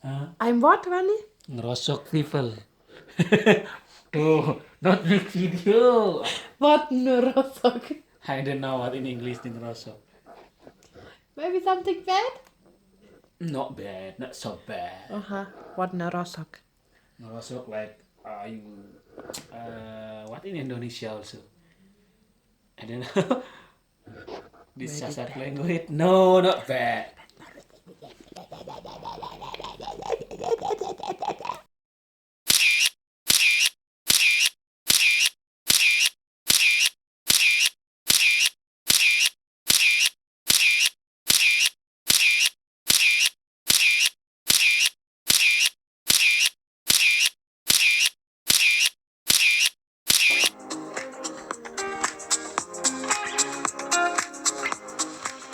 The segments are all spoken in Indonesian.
Hah? I'm what, Rani? Ngerosok people. Tuh, not make video. What ngerosok? I don't know what in English nih ngerosok. Maybe something bad? Not bad, not so bad. What ngerosok? Ngerosok like you what in Indonesia also. I don't know. This Maybe Sasak bad. language. No, not bad.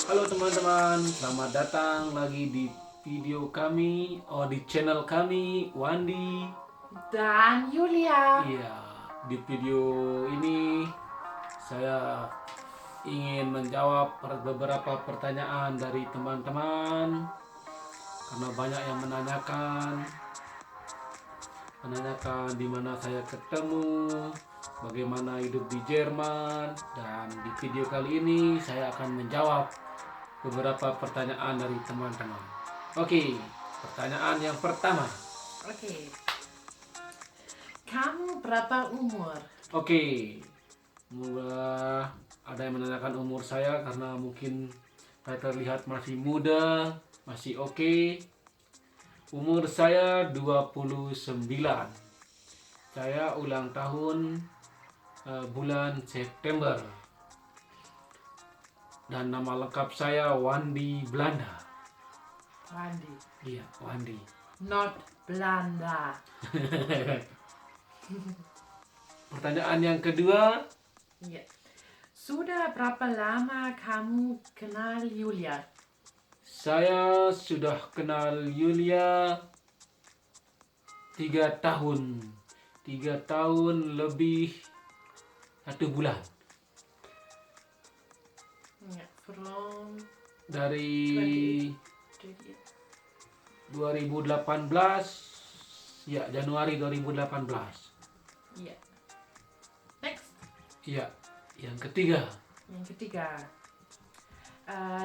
Halo teman-teman, selamat datang lagi di video kami, di channel kami, Wandi. Dan Julia. Iya, di video ini saya ingin menjawab beberapa pertanyaan dari teman-teman karena banyak yang menanyakan di mana saya ketemu, bagaimana hidup di Jerman, dan di video kali ini saya akan menjawab beberapa pertanyaan dari teman-teman. Oke, pertanyaan yang pertama. Oke. Kamu berapa umur? Oke, ada yang menanyakan umur saya karena mungkin saya terlihat masih muda, masih oke. Umur saya 29. Saya ulang tahun bulan September. Dan nama lengkap saya Wandi Belanda. Wandi. Iya, Wandi. Not Belanda. Pertanyaan yang kedua. Ya. Sudah berapa lama kamu kenal Julia? Saya sudah kenal Yulia 3 tahun. 3 tahun lebih 1 bulan. Ya, from Dari 2018, ya Januari 2018. Ya. Next. Ya, yang ketiga. Yang ketiga.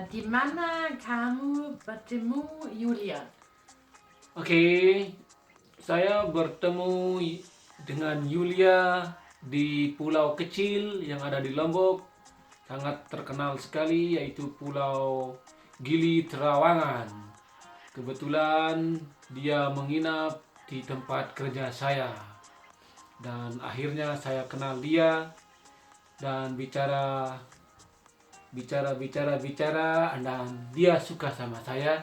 Di mana kamu bertemu Julia? Oke, saya bertemu dengan Yulia di pulau kecil yang ada di Lombok, sangat terkenal sekali, yaitu Pulau Gili Trawangan. Kebetulan dia menginap di tempat kerja saya, dan akhirnya saya kenal dia dan bicara, dan dia suka sama saya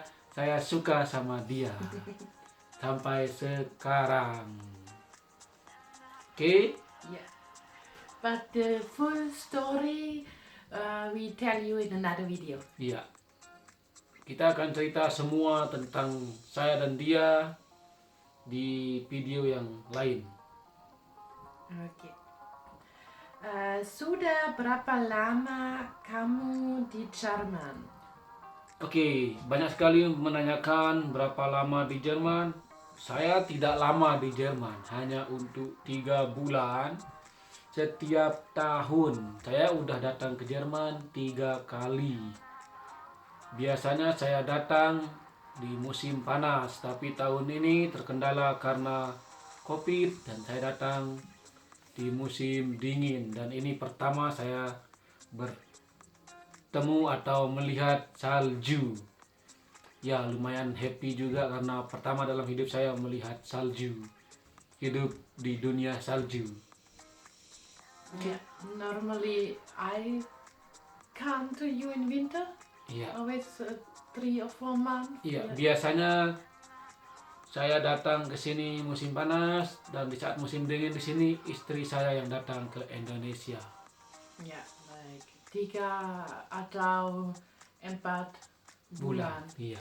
suka sama dia sampai sekarang. Oke? Yeah. But the full story we tell you in another video. Iya. Kita akan cerita semua tentang saya dan dia di video yang lain. Okay. Sudah berapa lama kamu di Jerman? Oke, banyak sekali menanyakan berapa lama di Jerman. Saya tidak lama di Jerman, hanya untuk 3 bulan. Setiap tahun saya udah datang ke Jerman 3 kali. Biasanya saya datang di musim panas, tapi tahun ini terkendala karena COVID dan saya datang di musim dingin, dan ini pertama saya bertemu atau melihat salju. Ya, lumayan happy juga karena pertama dalam hidup saya melihat salju, hidup di dunia salju. Yeah. Normally I come to you in winter. Iya. Always 3 or 4 months. Iya, biasanya saya datang ke sini musim panas, dan di saat musim dingin di sini istri saya yang datang ke Indonesia. Yeah, like 3 atau 4 bulan. Iya.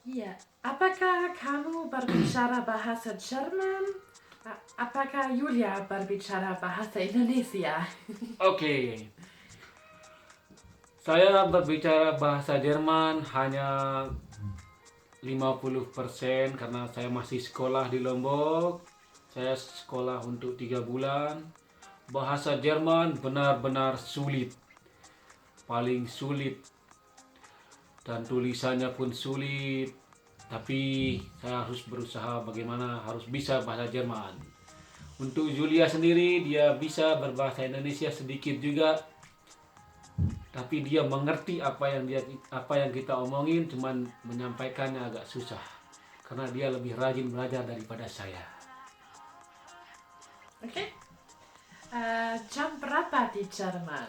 Iya. Apakah kamu berbicara bahasa Jerman? Apakah Julia berbicara bahasa Indonesia? Oke. Saya berbicara bahasa Jerman hanya 50% karena saya masih sekolah di Lombok. Saya sekolah untuk 3 bulan. Bahasa Jerman benar-benar sulit, paling sulit, dan tulisannya pun sulit. Tapi saya harus berusaha bagaimana harus bisa bahasa Jerman. Untuk Julia sendiri, dia bisa berbahasa Indonesia sedikit juga, tapi dia mengerti apa yang kita omongin, cuman menyampaikannya agak susah karena dia lebih rajin belajar daripada saya. Oke. Jam berapa di Jerman?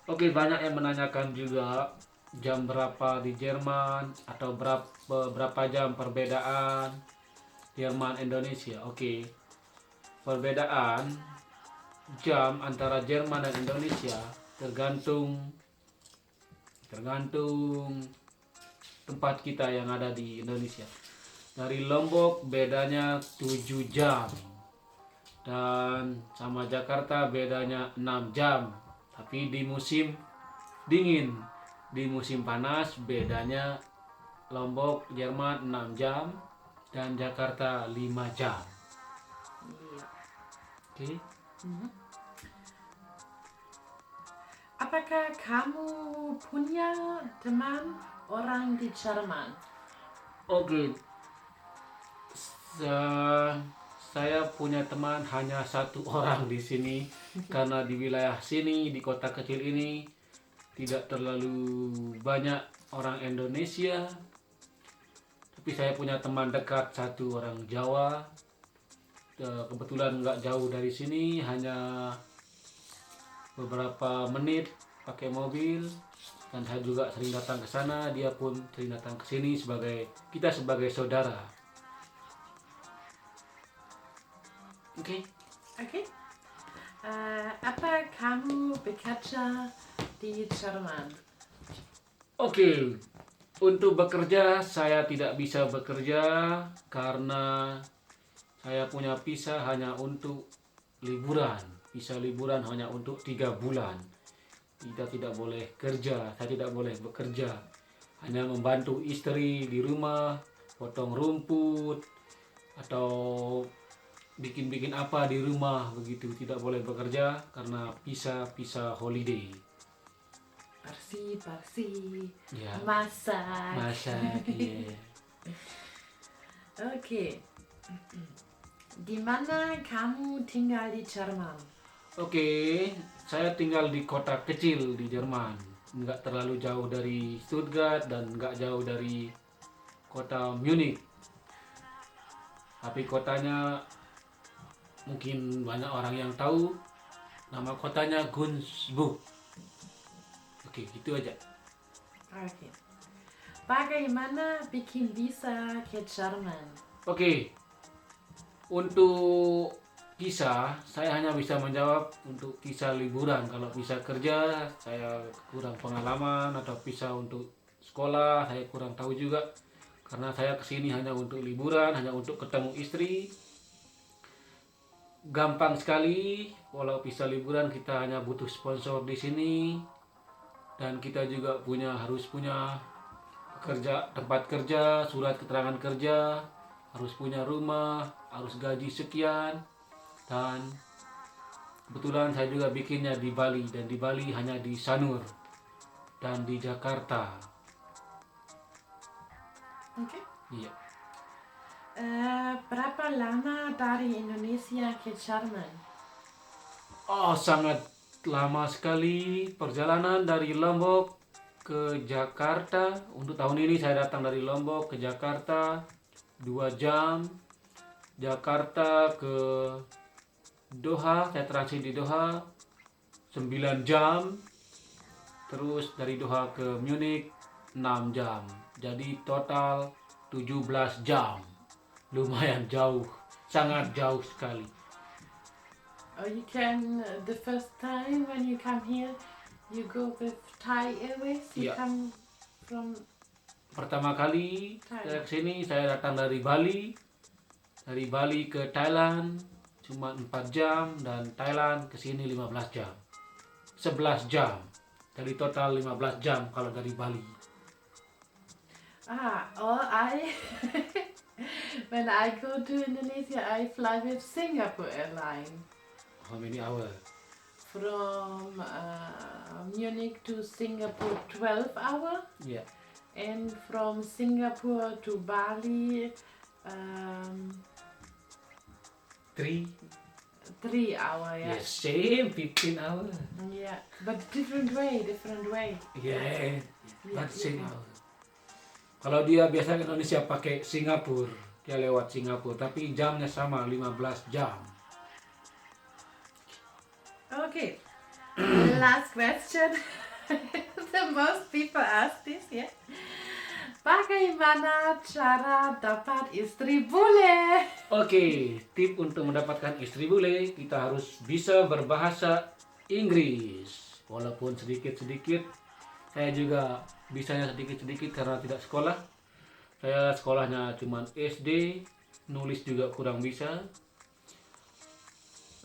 Oke, banyak yang menanyakan juga jam berapa di Jerman atau berapa jam perbedaan Jerman Indonesia. Oke, perbedaan jam antara Jerman dan Indonesia tergantung tempat kita yang ada di Indonesia. Dari Lombok bedanya 7 jam. Dan sama Jakarta bedanya 6 jam. Tapi di musim dingin, di musim panas bedanya Lombok Jerman 6 jam dan Jakarta 5 jam. Iya. Oke. Apakah kamu punya teman orang di Jerman? Oke. Sa- Saya punya teman hanya satu orang di sini karena di wilayah sini, di kota kecil ini tidak terlalu banyak orang Indonesia. Tapi saya punya teman dekat satu orang Jawa. Kebetulan nggak jauh dari sini, hanya beberapa menit pakai mobil, dan saya juga sering datang ke sana, dia pun sering datang ke sini, kita sebagai saudara. Oke. Oke. Apa kamu bekerja di Jerman? Oke, untuk bekerja saya tidak bisa bekerja karena saya punya visa hanya untuk liburan. Visa liburan hanya untuk 3 bulan. Kita tidak boleh kerja, saya tidak boleh bekerja. Hanya membantu istri di rumah, potong rumput, atau bikin-bikin apa di rumah begitu. Tidak boleh bekerja karena visa holiday. Bersih, Ya, masak. masak, iya. Oke. Di mana kamu tinggal di Jerman? Oke, saya tinggal di kota kecil di Jerman. Nggak terlalu jauh dari Stuttgart dan nggak jauh dari kota Munich. Tapi kotanya mungkin banyak orang yang tahu. Nama kotanya Günzburg. Oke, gitu aja. Oke. Bagaimana bikin visa ke Jerman? Oke, untuk visa saya hanya bisa menjawab untuk visa liburan. Kalau visa kerja saya kurang pengalaman, atau visa untuk sekolah saya kurang tahu juga karena saya kesini hanya untuk liburan, hanya untuk ketemu istri. Gampang sekali. Walau visa liburan kita hanya butuh sponsor di sini, dan kita juga harus punya tempat kerja, surat keterangan kerja, harus punya rumah, harus gaji sekian. Dan kebetulan saya juga bikinnya di Bali, dan di Bali hanya di Sanur dan di Jakarta. Oke. Iya. Berapa lama dari Indonesia ke Jerman? Oh, sangat lama sekali perjalanan dari Lombok ke Jakarta. Untuk tahun ini saya datang dari Lombok ke Jakarta 2 jam. Jakarta ke Doha, saya transit di Doha 9 jam. Terus dari Doha ke Munich 6 jam. Jadi total 17 jam. Lumayan jauh, sangat jauh sekali. You can, the first time when you come here, you go with Thai Airways. You Iya. come from. Pertama kali saya kesini, saya datang dari Bali. Dari Bali ke Thailand cuma 4 jam, dan Thailand ke sini 15 jam. 11 jam. Jadi total 15 jam kalau dari Bali. I when I go to Indonesia, I fly with Singapore Airlines How many hours? from Munich to Singapore 12 hour, Yeah. and from Singapore to Bali 3. 3 hour. Yeah. Yes, same 15 hours. Yeah, but different way. Yeah, Yeah, but same yeah. hours. Kalau dia biasa ke Indonesia pakai Singapura, dia lewat Singapura, tapi jamnya sama 15 jam. Okay. Last question. The most people ask this, yeah. Bagaimana cara dapat istri bule? Oke, tip untuk mendapatkan istri bule, kita harus bisa berbahasa Inggris. Walaupun sedikit-sedikit, saya juga bisanya sedikit-sedikit karena tidak sekolah. Saya sekolahnya cuma SD, nulis juga kurang bisa.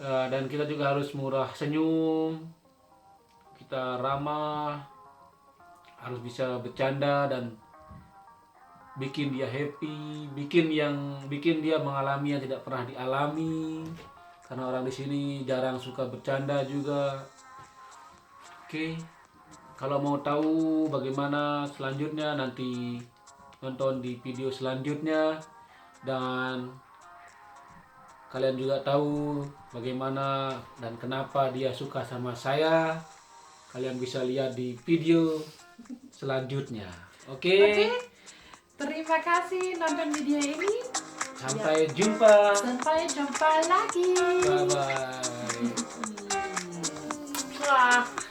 Dan kita juga harus murah senyum, kita ramah, harus bisa bercanda dan bikin dia happy, bikin dia mengalami yang tidak pernah dialami. Karena orang di sini jarang suka bercanda juga. Oke. Kalau mau tahu bagaimana selanjutnya, nanti nonton di video selanjutnya, dan kalian juga tahu bagaimana dan kenapa dia suka sama saya. Kalian bisa lihat di video selanjutnya. Oke. Terima kasih nonton video ini. Sampai jumpa. Sampai jumpa lagi. Bye bye. Wah.